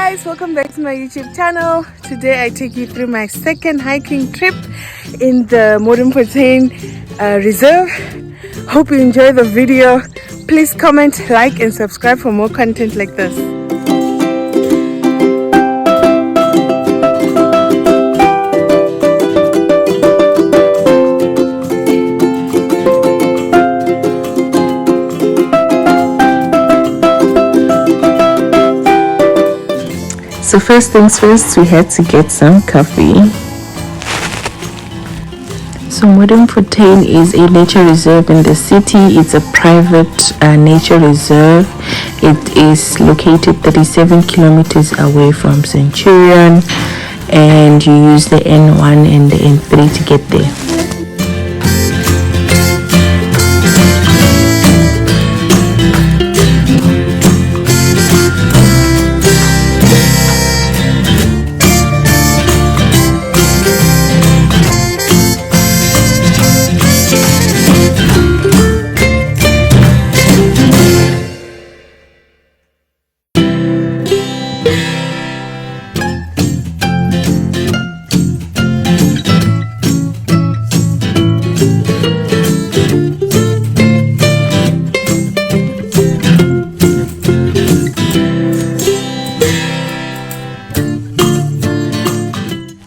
guys, welcome back to my YouTube channel. Today I take you through my second hiking trip in the MODDERFONTEIN reserve. Hope you enjoy the video. Please comment, like and subscribe for more content like this. So first things first, we had to get some coffee. So MODDERFONTEIN is a nature reserve in the city. It's a private nature reserve. It is located 37 kilometers away from Centurion, and you use the N1 and the N3 to get there.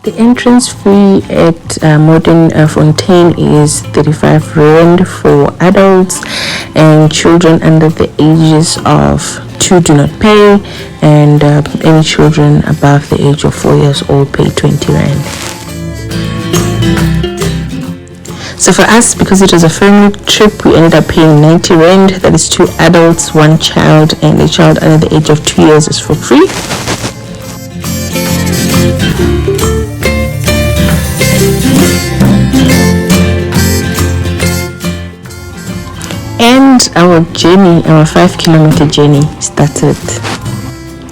The entrance fee at MODDERFONTEIN is 35 Rand for adults, and children under the ages of 2 do not pay, and any children above the age of 4 years old pay 20 Rand. So for us, because it was a family trip, we ended up paying 90 Rand. That is 2 adults, 1 child, and a child under the age of 2 years is for free. And our 5-kilometer journey started.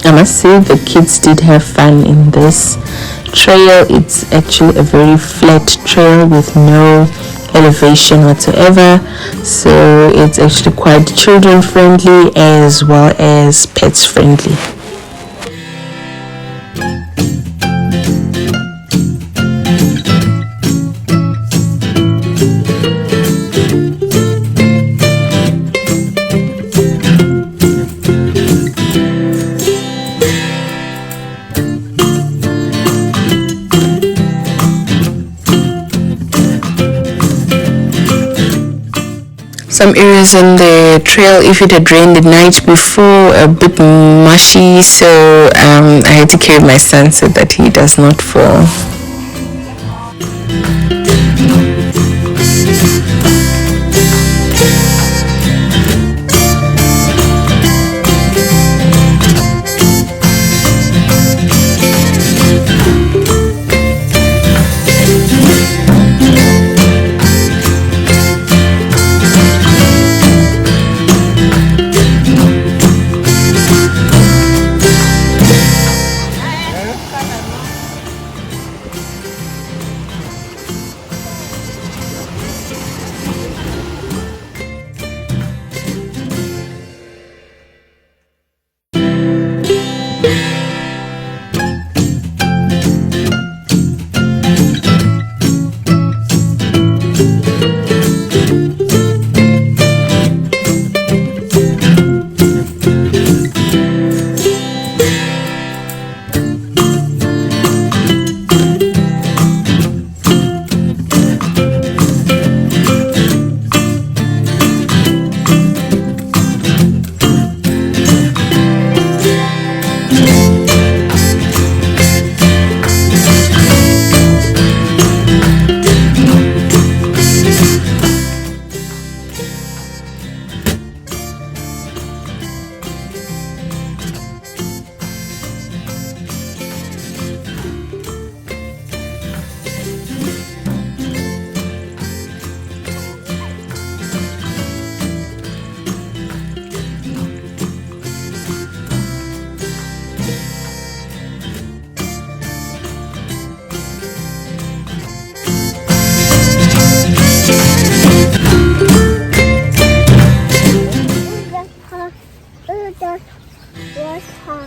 I must say the kids did have fun in this trail. It's actually a very flat trail with no elevation whatsoever, so it's actually quite children friendly as well as pets friendly. Some areas on the trail, if it had rained the night before, a bit mushy, so I had to carry my son so that he does not fall.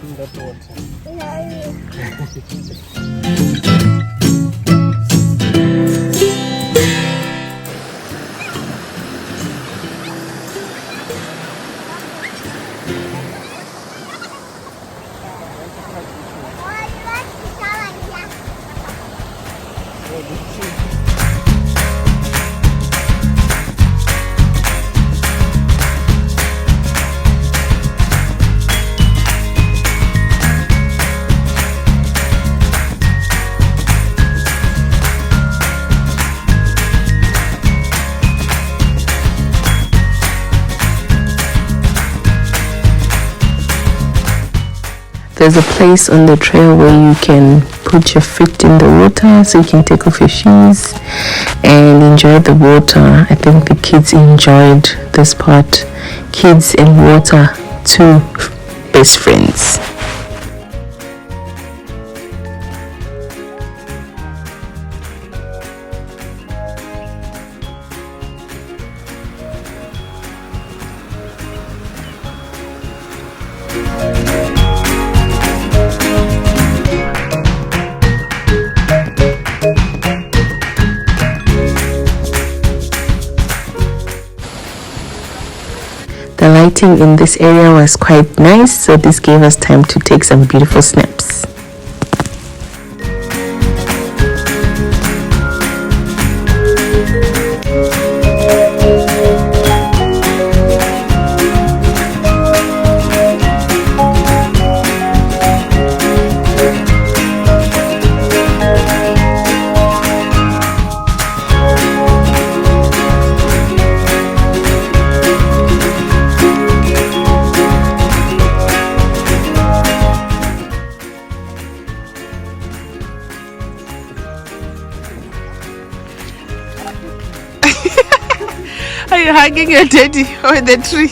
in that water. There's a place on the trail where you can put your feet in the water so you can take off your shoes and enjoy the water. I think the kids enjoyed this part. Kids and water, two best friends. The lighting in this area was quite nice, so this gave us time to take some beautiful snaps. Are you hugging your daddy with the tree?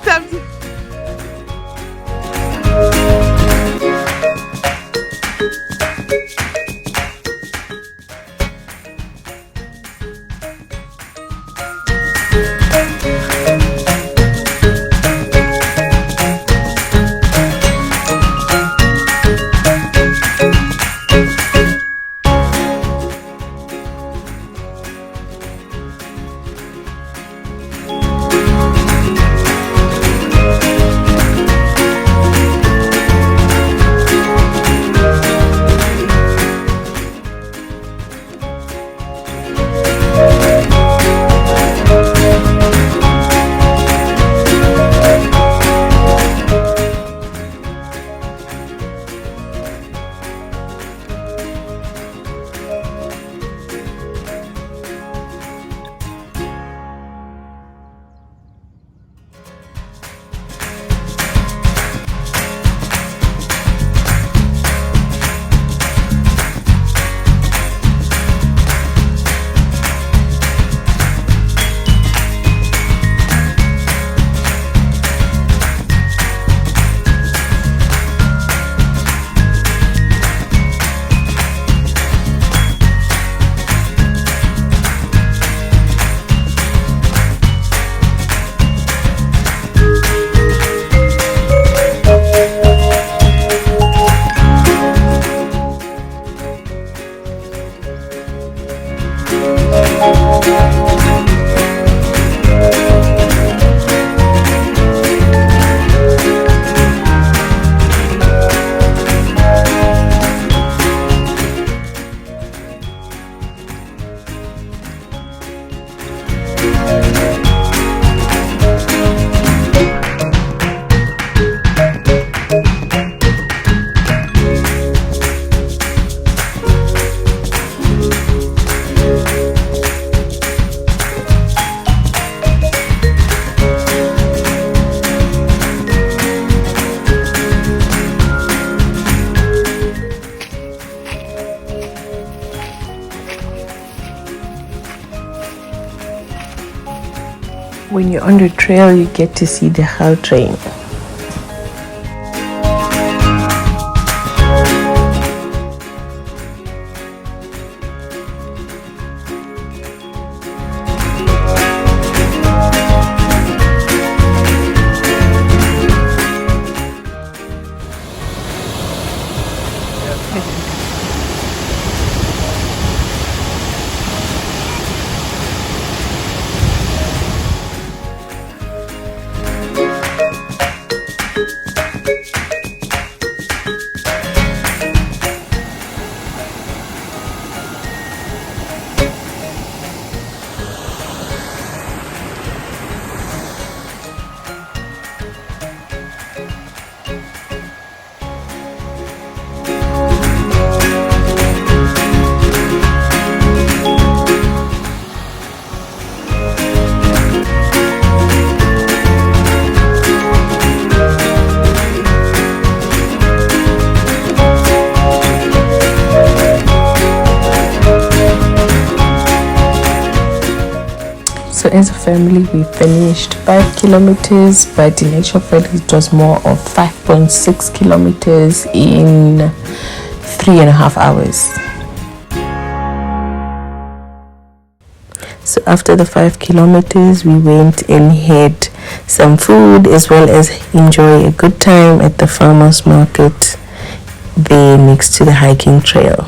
Stop. When you're on the trail, you get to see the Gauteng. as a family we finished 5 kilometers, but in actual fact it was more of 5.6 kilometers in 3.5 hours. So after the 5 kilometers, we went and had some food as well as enjoy a good time at the farmers market there next to the hiking trail.